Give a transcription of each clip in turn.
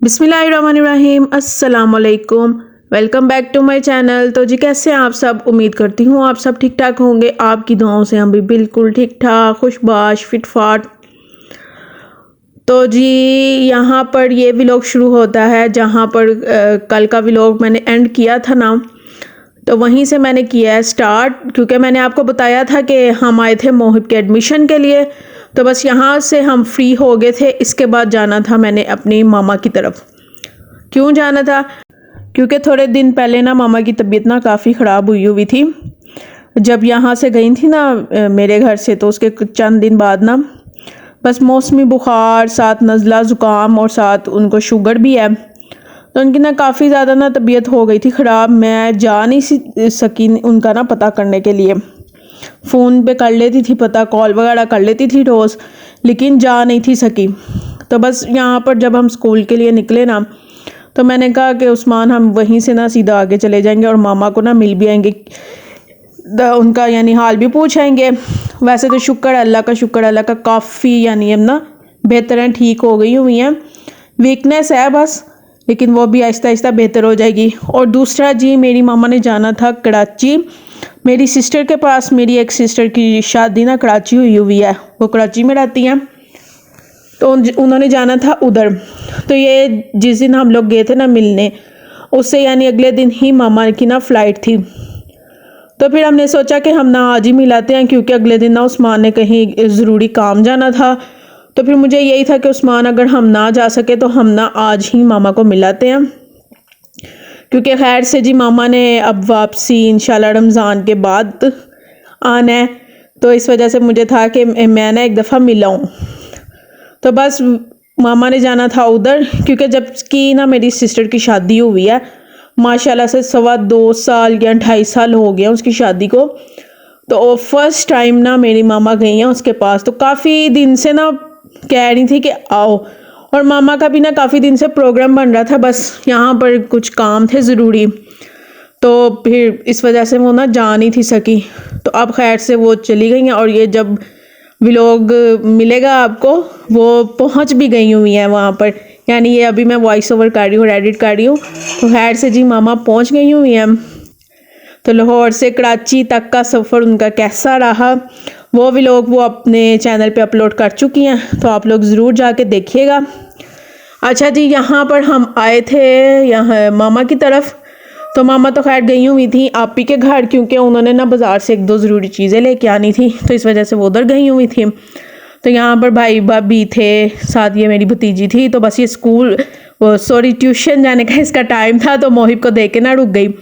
बिस्मिल्लाहिर्रहमानिर्रहीम अस्सलाम वालेकुम। Welcome back to my channel. तो जी कैसे हैं आप सब? उम्मीद करती हूँ आप सब ठीक ठाक होंगे। आपकी दुआओं से हम भी बिल्कुल ठीक ठाक खुशबाश फिटफाट। तो जी यहाँ पर ये व्लॉग शुरू होता है जहाँ पर कल का व्लॉग मैंने एंड किया था ना, तो वहीं से मैंने किया है स्टार्ट, क्योंकि मैंने आपको बताया था कि हम आए थे मोहिब के एडमिशन के लिए। तो बस यहाँ से हम फ्री हो गए थे। इसके बाद जाना था मैंने अपनी मामा की तरफ। क्यों जाना था? क्योंकि थोड़े दिन पहले ना मामा की तबीयत ना काफ़ी ख़राब हुई थी। जब यहाँ से गई थी ना मेरे घर से, तो उसके चंद दिन बाद ना बस मौसमी बुखार, साथ नज़ला ज़ुकाम और साथ उनको शुगर भी है। तो उनकी ना काफ़ी ज़्यादा ना तबीयत हो गई थी ख़राब। मैं जा नहीं सकी उनका ना पता करने के लिए। फ़ोन पे कर लेती थी पता, कॉल वगैरह कर लेती थी रोज़, लेकिन जा नहीं थी सकी। तो बस यहाँ पर जब हम स्कूल के लिए निकले ना, तो मैंने कहा कि उस्मान हम वहीं से ना सीधा आगे चले जाएंगे और मामा को ना मिल भी आएंगे, उनका यानी हाल भी पूछ आएंगे। वैसे तो शुक्र अल्लाह का काफ़ी यानी अब ना बेहतर हैं, ठीक हो गई हुई हैं। वीकनेस है बस, लेकिन वो भी आहिस्ता आहिस्ता बेहतर हो जाएगी। और दूसरा जी, मेरी मामा ने जाना था कराची मेरी सिस्टर के पास। मेरी एक सिस्टर की शादी ना कराची हुई है, वो कराची में रहती हैं, तो उन्होंने जाना था उधर। तो ये जिस दिन हम लोग गए थे ना मिलने, उससे यानी अगले दिन ही मामा की ना फ़्लाइट थी। तो फिर हमने सोचा कि हम ना आज ही मिलाते हैं, क्योंकि अगले दिन ना उस्मान ने कहीं ज़रूरी काम जाना था। तो फिर मुझे यही था कि उस्मान अगर हम ना जा सके तो हम ना आज ही मामा को मिलाते हैं, क्योंकि खैर से जी मामा ने अब वापसी इंशाल्लाह रमज़ान के बाद आना है। तो इस वजह से मुझे था कि मैं ना एक दफ़ा मिलाऊँ। तो बस मामा ने जाना था उधर, क्योंकि जब की ना मेरी सिस्टर की शादी हुई है, माशाल्लाह से 2.25 साल या 2.5 साल हो गया उसकी शादी को। तो फर्स्ट टाइम ना मेरी मामा गई हैं उसके पास। तो काफ़ी दिन से ना कह रही थी कि आओ, और मामा का भी ना काफ़ी दिन से प्रोग्राम बन रहा था, बस यहाँ पर कुछ काम थे ज़रूरी, तो फिर इस वजह से वो ना जा नहीं थी सकी। तो अब खैर से वो चली गई हैं, और ये जब व्लॉग मिलेगा आपको, वो पहुंच भी गई हुई हैं वहाँ पर। यानी ये अभी मैं वॉइस ओवर कर रही हूँ, एडिट कर रही हूँ। तो खैर से जी मामा पहुंच गई हुई हैं। तो लाहौर से कराची तक का सफ़र उनका कैसा रहा, वो व्लॉग वो अपने चैनल पे अपलोड कर चुकी हैं, तो आप लोग ज़रूर जाके देखिएगा। अच्छा जी, यहाँ पर हम आए थे यहाँ मामा की तरफ। तो मामा तो खैर गई हुई थी आपी के घर, क्योंकि उन्होंने ना बाज़ार से 1-2 ज़रूरी चीज़ें लेके आनी थी, तो इस वजह से वो उधर गई हुई थी। तो यहाँ पर भाई भाभी थे, साथ ये मेरी भतीजी थी। तो बस ये स्कूल सॉरी ट्यूशन जाने का इसका टाइम था, तो मोहिब को देख के ना रुक गई।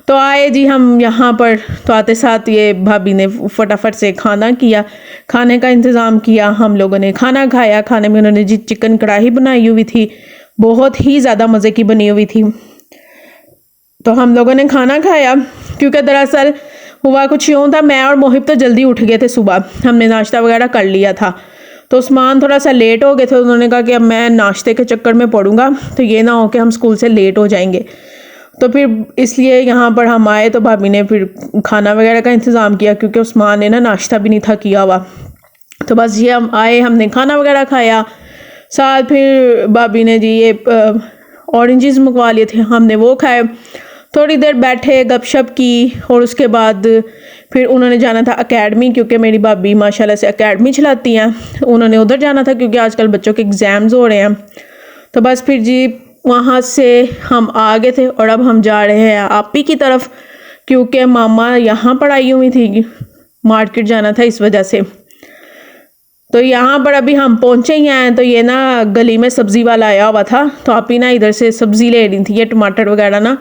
तो आए जी हम यहाँ पर, तो आते साथ ये भाभी ने फटाफट से खाना किया, खाने का इंतज़ाम किया। हम लोगों ने खाना खाया। खाने में उन्होंने जी चिकन कढ़ाई बनाई हुई थी, बहुत ही ज़्यादा मज़े की बनी हुई थी। तो हम लोगों ने खाना खाया, क्योंकि दरअसल हुआ कुछ यूँ था, मैं और मोहिब तो जल्दी उठ गए थे सुबह, हमने नाश्ता वगैरह कर लिया था। तो उस्मान थोड़ा सा लेट हो गए थे। उन्होंने कहा कि अब मैं नाश्ते के चक्कर में पड़ूंगा, तो ये ना हो कि हम स्कूल से लेट हो जाएंगे। तो फिर इसलिए यहाँ पर हम आए, तो भाभी ने फिर खाना वगैरह का इंतज़ाम किया, क्योंकि उस्मान ने ना नाश्ता भी नहीं था किया हुआ। तो बस ये हम आए, हमने खाना वगैरह खाया। साथ फिर भाभी ने जी ये ऑरेंजेस मंगवा लिए थे, हमने वो खाए। थोड़ी देर बैठे गपशप की, और उसके बाद फिर उन्होंने जाना था एकेडमी, क्योंकि मेरी भाभी माशाल्लाह से एकेडमी चलाती हैं। उन्होंने उधर जाना था, क्योंकि आजकल बच्चों के एग्ज़ाम्स हो रहे हैं। तो बस फिर जी वहाँ से हम आ गए थे, और अब हम जा रहे हैं आपी की तरफ, क्योंकि मामा यहाँ पर आई हुई थी, मार्केट जाना था इस वजह से। तो यहाँ पर अभी हम पहुँचे ही हैं, तो ये ना गली में सब्ज़ी वाला आया हुआ था, तो आपी ना इधर से सब्ज़ी ले रही थी, ये टमाटर वगैरह ना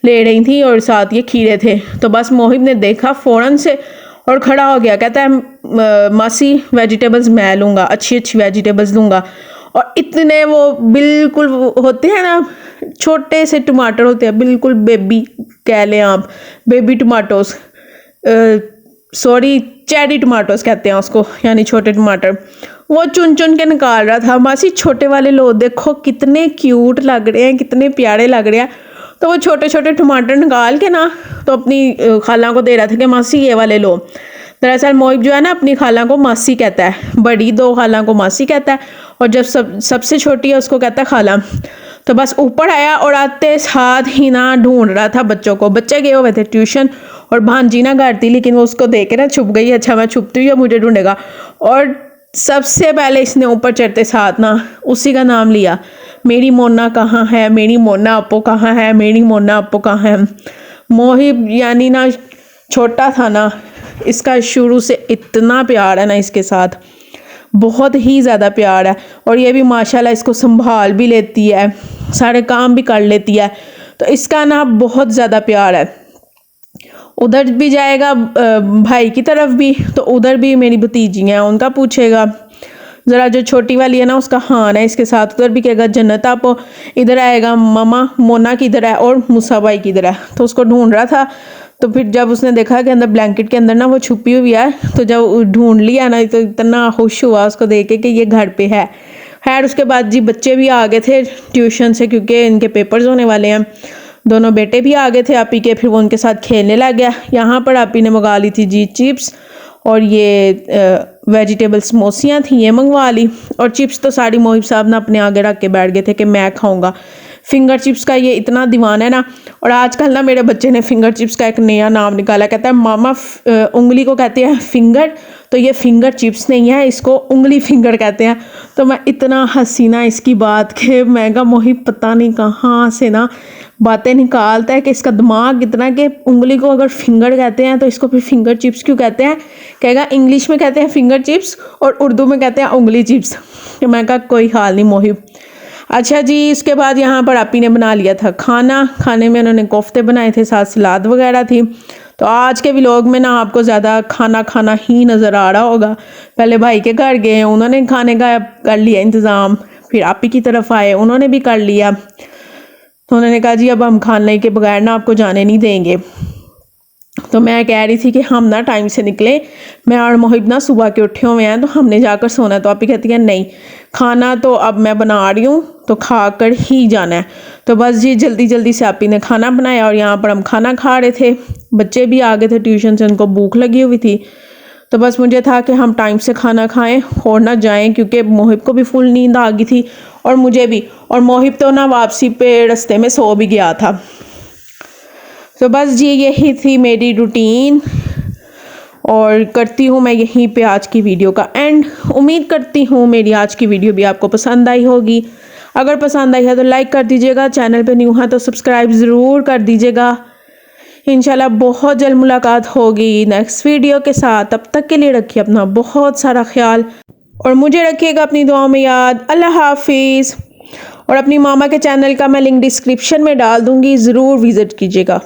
ले रही थी, और साथ ये खीरे थे। तो बस मोहिब ने देखा फ़ौरन से और खड़ा हो गया, कहता है मासी वेजिटेबल्स मैं लूँगा, अच्छी अच्छी वेजिटेबल्स लूँगा। और इतने वो बिल्कुल होते हैं ना, छोटे से टमाटर होते हैं, बिल्कुल बेबी कह लें आप, baby tomatoes, sorry cherry tomatoes कहते हैं उसको, यानी छोटे टमाटर। वो चुन चुन के निकाल रहा था। मासी छोटे वाले लो, देखो कितने क्यूट लग रहे हैं, कितने प्यारे लग रहे हैं। तो वो छोटे छोटे टमाटर निकाल के ना, तो अपनी खाला को दे रहा था कि मासी ये वाले लो। दरअसल मोहिब जो है ना अपनी खाला को मासी कहता है, बड़ी 2 खाला को मासी कहता है, और जब सबसे छोटी है उसको कहता है खाला। तो बस ऊपर आया और आते साथ ही ना ढूंढ रहा था बच्चों को। बच्चे गए हुए थे ट्यूशन और भांजी ना घर थी, लेकिन वो उसको देख के ना छुप गई। अच्छा मैं छुपती हूँ या मुझे ढूंढेगा। और सबसे पहले इसने ऊपर चढ़ते साथ ना उसी का नाम लिया, मेरी मोना कहाँ है, मेरी मोना अपो कहाँ है, मेरी मोना अपो कहाँ है। मोहिब यानी ना छोटा था ना, इसका शुरू से इतना प्यार है ना इसके साथ, बहुत ही ज़्यादा प्यार है। और ये भी माशाल्लाह इसको संभाल भी लेती है, सारे काम भी कर लेती है। तो इसका ना बहुत ज़्यादा प्यार है। उधर भी जाएगा भाई की तरफ भी, तो उधर भी मेरी भतीजी हैं उनका पूछेगा। ज़रा जो छोटी वाली है ना उसका हान है इसके साथ, उधर भी कहेगा जन्नत आप। इधर आएगा मामा मोना किधर है और मूसा भाई किधर है। तो उसको ढूंढ रहा था। तो फिर जब उसने देखा कि अंदर ब्लैंकेट के अंदर ना वो छुपी हुई है, तो जब ढूंढ लिया ना तो इतना खुश हुआ उसको देख के कि ये घर पे है। खैर उसके बाद जी बच्चे भी आ गए थे ट्यूशन से, क्योंकि इनके पेपर्स होने वाले हैं। दोनों बेटे भी आ गए थे आपी के, फिर वो उनके साथ खेलने लग गया। यहाँ पर आपी ने मंगा ली थी जी चिप्स, और ये वेजिटेबल समोसियाँ थी ये मंगवा ली। और चिप्स तो सारी मोहिब साहब ना अपने आगे रख के बैठ गए थे कि मैं खाऊंगा। फिंगर चिप्स का ये इतना दीवाना है ना। और आजकल ना मेरे बच्चे ने फिंगर चिप्स का एक नया नाम निकाला, कहता है मामा उंगली को कहते हैं फिंगर, तो ये फिंगर चिप्स नहीं है, इसको उंगली फिंगर कहते हैं। तो मैं इतना हंसी ना इसकी बात के, मैं कहा मोहिब पता नहीं कहाँ से ना बातें निकालता है कि इसका दिमाग इतना कि उंगली को अगर फिंगर कहते हैं तो इसको फिर फिंगर चिप्स क्यों कहते हैं। कहेगा इंग्लिश में कहते हैं फिंगर चिप्स और उर्दू में कहते हैं उंगली चिप्स। मैं कहा कोई हाल नहीं मोहिब। अच्छा जी, इसके बाद यहाँ पर आपी ने बना लिया था खाना। खाने में उन्होंने कोफ्ते बनाए थे, साथ सलाद वगैरह थी। तो आज के व्लॉग में ना आपको ज़्यादा खाना ही नज़र आ रहा होगा। पहले भाई के घर गए, उन्होंने खाने का कर लिया इंतज़ाम, फिर आपी की तरफ आए, उन्होंने भी कर लिया। तो उन्होंने कहा जी अब हम खाने के बगैर ना आपको जाने नहीं देंगे। तो मैं कह रही थी कि हम ना टाइम से निकले, मैं और मोहिब ना सुबह के उठे हुए हैं तो हमने जाकर सोना। तो आपी कहती है नहीं, खाना तो अब मैं बना रही हूँ तो खा कर ही जाना है। तो बस जी जल्दी जल्दी से आपी ने खाना बनाया और यहाँ पर हम खाना खा रहे थे। बच्चे भी आ गए थे ट्यूशन से, उनको भूख लगी हुई थी। तो बस मुझे था कि हम टाइम से खाना खाएं और ना जाएं, क्योंकि मोहिब को भी फुल नींद आ गई थी और मुझे भी। और मोहिब तो ना वापसी पे रास्ते में सो भी गया था। तो बस जी यही थी मेरी रूटीन, और करती हूँ मैं यहीं पे आज की वीडियो का एंड। उम्मीद करती हूँ मेरी आज की वीडियो भी आपको पसंद आई होगी। अगर पसंद आई है तो लाइक कर दीजिएगा, चैनल पे न्यू है तो सब्सक्राइब ज़रूर कर दीजिएगा। इंशाल्लाह बहुत जल्द मुलाकात होगी नेक्स्ट वीडियो के साथ। तब तक के लिए रखिए अपना बहुत सारा ख्याल और मुझे रखिएगा अपनी दुआओं में याद। अल्लाह हाफिज़। और अपनी मामा के चैनल का मैं लिंक डिस्क्रिप्शन में डाल दूँगी, ज़रूर विज़िट कीजिएगा।